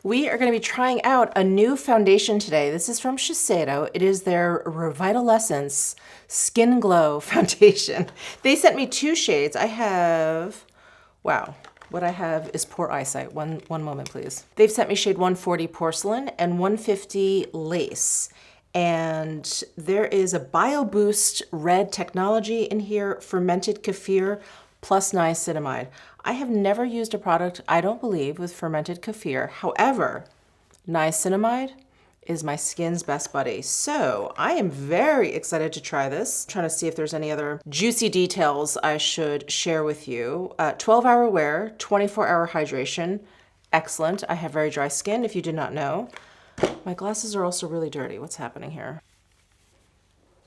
We are going to be trying out a new foundation today. This is from Shiseido. It is their Revitalessence Skin Glow Foundation. They sent me 2 shades. I have, wow, what I have is poor eyesight. One moment, please. They've sent me shade 140 Porcelain and 150 Lace. And there is a Bio Boost red technology in here, fermented kefir plus niacinamide. I have never used a product, I don't believe, with fermented kefir. However, niacinamide is my skin's best buddy. So I am very excited to try this. I'm trying to see if there's any other juicy details I should share with you. 12-hour wear, 24-hour hydration. Excellent. I have very dry skin, if you did not know. My glasses are also really dirty. What's happening here?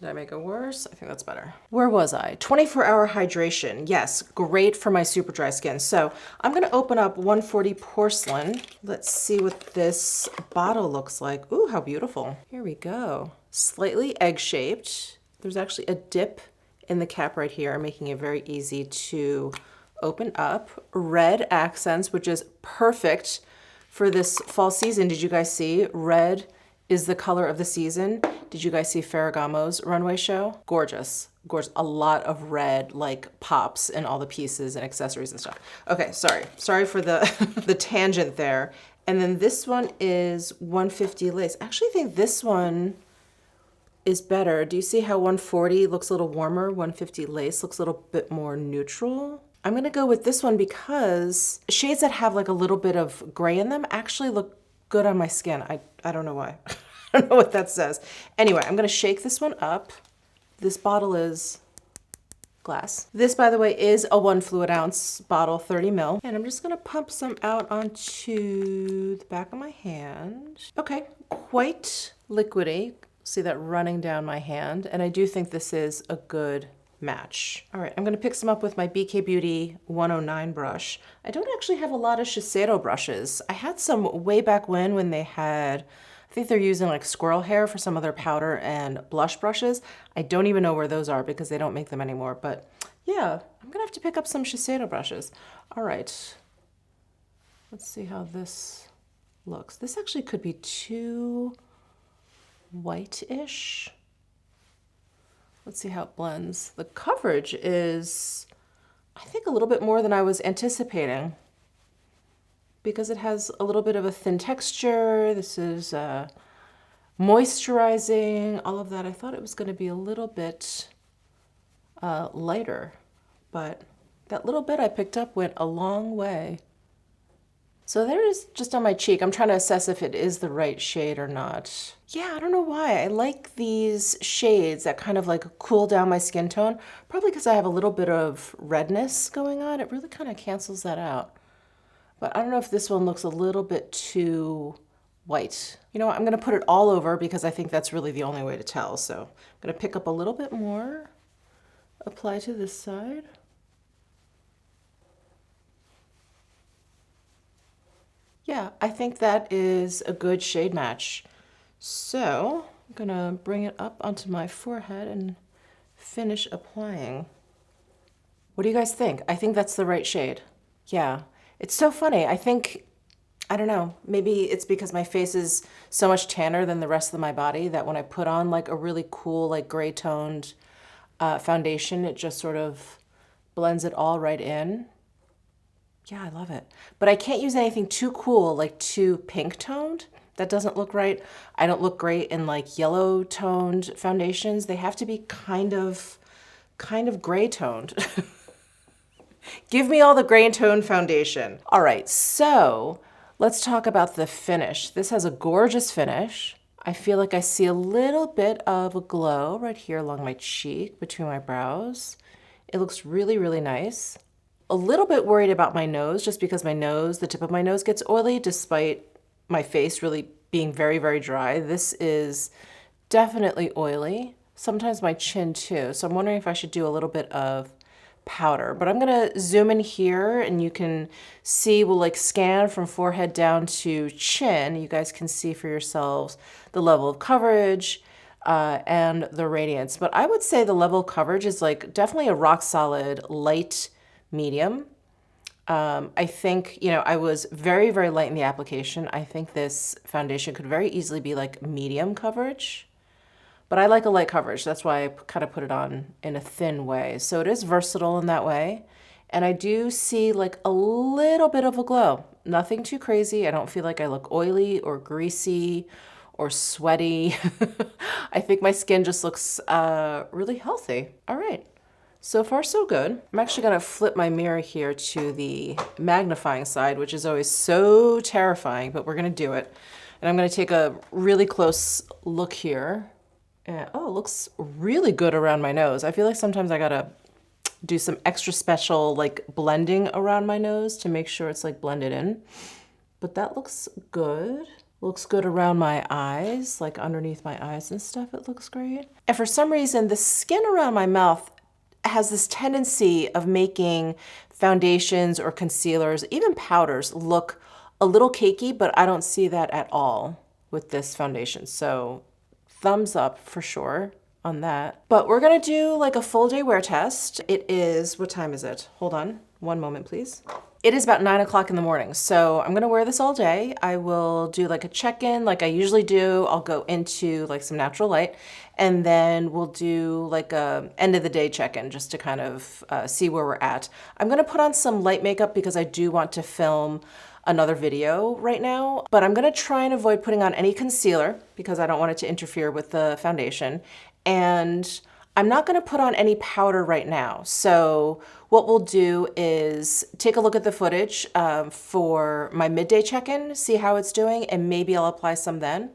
Did I make it worse? I think that's better. Where was I? 24-hour hydration. Yes, great for my super dry skin. So I'm gonna open up 140 Porcelain. Let's see what this bottle looks like. Ooh, how beautiful. Here we go. Slightly egg-shaped. There's actually a dip in the cap right here, making it very easy to open up. Red accents, which is perfect for this fall season. Did you guys see? Red is the color of the season. Did you guys see Ferragamo's runway show? Gorgeous, gorgeous. A lot of red like pops in all the pieces and accessories and stuff. Okay, sorry for the the tangent there. And then this one is 150 Lace. I actually think this one is better. Do you see how 140 looks a little warmer? 150 Lace looks a little bit more neutral. I'm gonna go with this one because shades that have like a little bit of gray in them actually look good on my skin. I don't know why. I don't know what that says. Anyway, I'm gonna shake this one up. This bottle is glass. This, by the way, is a 1 fluid ounce bottle, 30 ml. And I'm just gonna pump some out onto the back of my hand. Okay, quite liquidy. See that running down my hand. And I do think this is a good match. All right, I'm gonna pick some up with my BK Beauty 109 brush. I don't actually have a lot of Shiseido brushes. I had some way back when they had, I think they're using like squirrel hair for some of their powder and blush brushes. I don't even know where those are because they don't make them anymore, but yeah, I'm gonna have to pick up some Shiseido brushes. All right, let's see how this looks. This actually could be too white-ish. Let's see how it blends. The coverage is, I think, a little bit more than I was anticipating because it has a little bit of a thin texture. This is moisturizing, all of that. I thought it was going to be a little bit lighter, but that little bit I picked up went a long way. So there it is just on my cheek. I'm trying to assess if it is the right shade or not. Yeah, I don't know why. I like these shades that kind of like cool down my skin tone. Probably because I have a little bit of redness going on. It really kind of cancels that out. But I don't know if this one looks a little bit too white. You know what? I'm going to put it all over because I think that's really the only way to tell. So I'm going to pick up a little bit more, apply to this side. Yeah, I think that is a good shade match. So I'm gonna bring it up onto my forehead and finish applying. What do you guys think? I think that's the right shade. Yeah, it's so funny. I think, I don't know, maybe it's because my face is so much tanner than the rest of my body that when I put on like a really cool, like gray toned foundation, it just sort of blends it all right in. Yeah, I love it. But I can't use anything too cool, like too pink toned. That doesn't look right. I don't look great in like yellow toned foundations. They have to be kind of gray toned. Give me all the gray toned foundation. All right, so let's talk about the finish. This has a gorgeous finish. I feel like I see a little bit of a glow right here along my cheek between my brows. It looks really, really nice. A little bit worried about my nose just because my nose, the tip of my nose gets oily despite my face really being very, very dry. This is definitely oily. Sometimes my chin too. So I'm wondering if I should do a little bit of powder, but I'm gonna zoom in here and you can see, we'll like scan from forehead down to chin. You guys can see for yourselves the level of coverage and the radiance. But I would say the level of coverage is like definitely a rock solid light medium. I think, you know, I was very, very light in the application. I think this foundation could very easily be like medium coverage, but I like a light coverage. That's why I kind of put it on in a thin way. So it is versatile in that way. And I do see like a little bit of a glow. Nothing too crazy. I don't feel like I look oily or greasy or sweaty. I think my skin just looks really healthy. All right. So far, so good. I'm actually gonna flip my mirror here to the magnifying side, which is always so terrifying, but we're gonna do it. And I'm gonna take a really close look here. And, oh, it looks really good around my nose. I feel like sometimes I gotta do some extra special like blending around my nose to make sure it's like blended in. But that looks good. Looks good around my eyes, like underneath my eyes and stuff, it looks great. And for some reason, the skin around my mouth has this tendency of making foundations or concealers, even powders, look a little cakey, but I don't see that at all with this foundation. So thumbs up for sure on that. But we're gonna do like a full day wear test. It is, what time is it? Hold on, one moment, please. It is about 9 o'clock in the morning. So I'm gonna wear this all day. I will do like a check-in like I usually do. I'll go into like some natural light, and then we'll do like a end of the day check-in just to kind of see where we're at. I'm gonna put on some light makeup because I do want to film another video right now, but I'm gonna try and avoid putting on any concealer because I don't want it to interfere with the foundation. And I'm not gonna put on any powder right now. So what we'll do is take a look at the footage for my midday check-in, see how it's doing, and maybe I'll apply some then.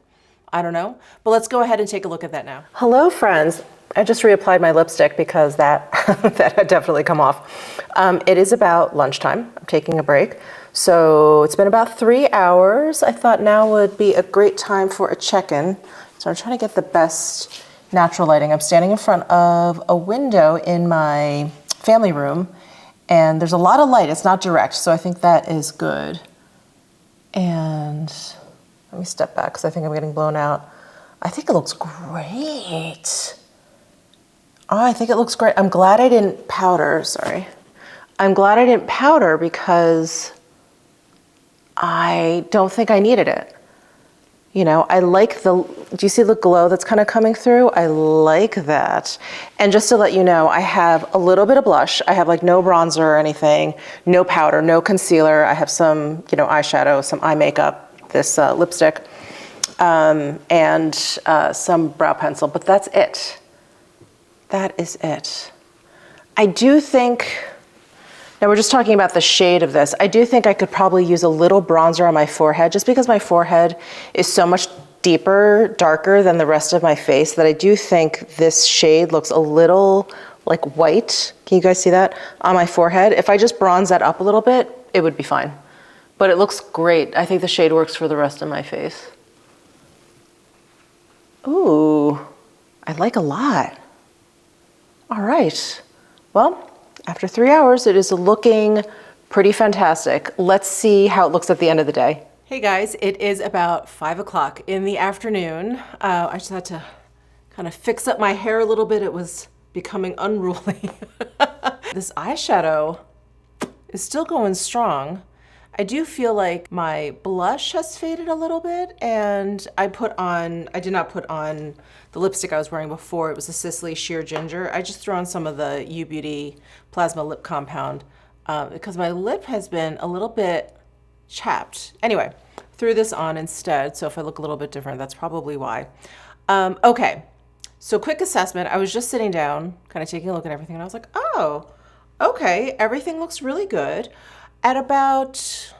I don't know, but let's go ahead and take a look at that now. Hello, friends. I just reapplied my lipstick because that, that had definitely come off. It is about lunchtime. I'm taking a break. So it's been about 3 hours. I thought now would be a great time for a check-in. So I'm trying to get the best natural lighting. I'm standing in front of a window in my family room, and there's a lot of light. It's not direct, so I think that is good. And let me step back because I think I'm getting blown out. I think it looks great. Oh, I think it looks great. I'm glad I didn't powder, sorry. I'm glad I didn't powder because I don't think I needed it. You know, I like the, do you see the glow that's kind of coming through? I like that. And just to let you know, I have a little bit of blush. I have like no bronzer or anything, no powder, no concealer. I have some, you know, eyeshadow, some eye makeup, this lipstick, and some brow pencil, but that's it. That is it. I do think, now we're just talking about the shade of this. I do think I could probably use a little bronzer on my forehead just because my forehead is so much deeper, darker than the rest of my face that I do think this shade looks a little like white. Can you guys see that on my forehead? If I just bronze that up a little bit, it would be fine. But it looks great. I think the shade works for the rest of my face. Ooh, I like a lot. All right, well, after 3 hours, it is looking pretty fantastic. Let's see how it looks at the end of the day. Hey guys, it is about 5 o'clock in the afternoon. I just had to kind of fix up my hair a little bit. It was becoming unruly. This eyeshadow is still going strong. I do feel like my blush has faded a little bit, and I did not put on the lipstick I was wearing before. It was a Sicily Sheer Ginger. I just threw on some of the U Beauty Plasma Lip Compound because my lip has been a little bit chapped. Anyway, threw this on instead, so if I look a little bit different, that's probably why. Okay, so quick assessment. I was just sitting down, kind of taking a look at everything, and I was like, oh, okay, everything looks really good. At about,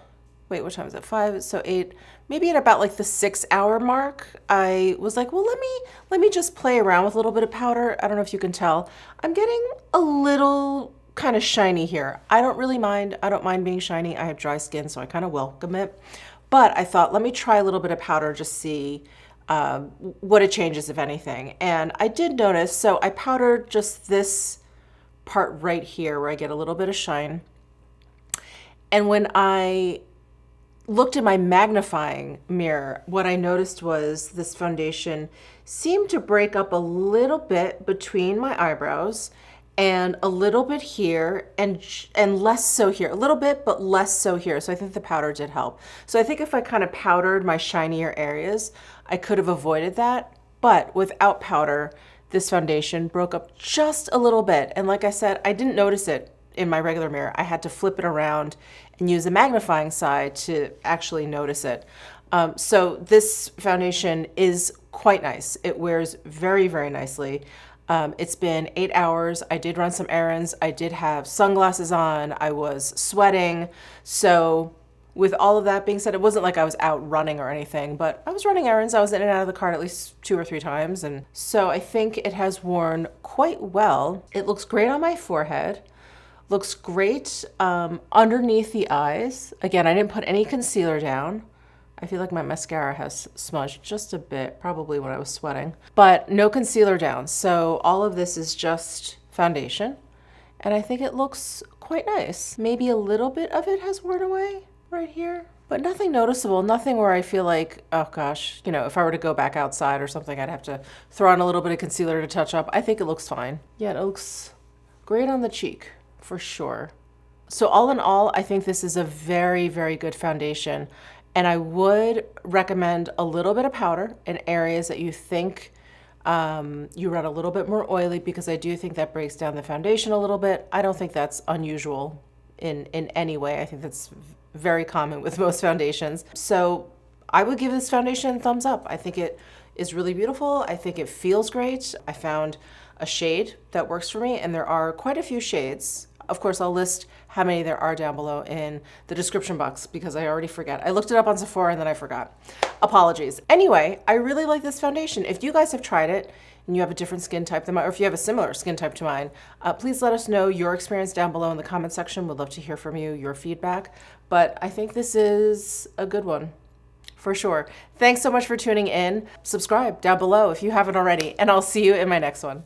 wait, what time is it? 5, so 8, maybe at about like the 6 hour mark, I was like, well, let me just play around with a little bit of powder. I don't know if you can tell. I'm getting a little kind of shiny here. I don't really mind. I don't mind being shiny. I have dry skin, so I kind of welcome it. But I thought, let me try a little bit of powder, just see what it changes, if anything. And I did notice, so I powdered just this part right here where I get a little bit of shine. And when I looked in my magnifying mirror, what I noticed was this foundation seemed to break up a little bit between my eyebrows and a little bit here, and less so here. A little bit, but less so here. So I think the powder did help. So I think if I kind of powdered my shinier areas, I could have avoided that. But without powder, this foundation broke up just a little bit. And like I said, I didn't notice it in my regular mirror. I had to flip it around and use a magnifying side to actually notice it. So this foundation is quite nice. It wears very, very nicely. It's been 8 hours. I did run some errands. I did have sunglasses on. I was sweating. So with all of that being said, it wasn't like I was out running or anything, but I was running errands. I was in and out of the car at least 2 or 3 times. And so I think it has worn quite well. It looks great on my forehead. Looks great underneath the eyes. Again, I didn't put any concealer down. I feel like my mascara has smudged just a bit, probably when I was sweating, but no concealer down. So all of this is just foundation, and I think it looks quite nice. Maybe a little bit of it has worn away right here, but nothing noticeable, nothing where I feel like, oh gosh, you know, if I were to go back outside or something, I'd have to throw on a little bit of concealer to touch up. I think it looks fine. Yeah, it looks great on the cheek, for sure. So all in all, I think this is a very, very good foundation. And I would recommend a little bit of powder in areas that you think you run a little bit more oily, because I do think that breaks down the foundation a little bit. I don't think that's unusual in any way. I think that's very common with most foundations. So I would give this foundation a thumbs up. I think it is really beautiful. I think it feels great. I found a shade that works for me, and there are quite a few shades. Of course, I'll list how many there are down below in the description box, because I already forget. I looked it up on Sephora and then I forgot. Apologies. Anyway, I really like this foundation. If you guys have tried it and you have a different skin type than mine, or if you have a similar skin type to mine, please let us know your experience down below in the comment section. We'd love to hear from you, your feedback. But I think this is a good one, for sure. Thanks so much for tuning in. Subscribe down below if you haven't already, and I'll see you in my next one.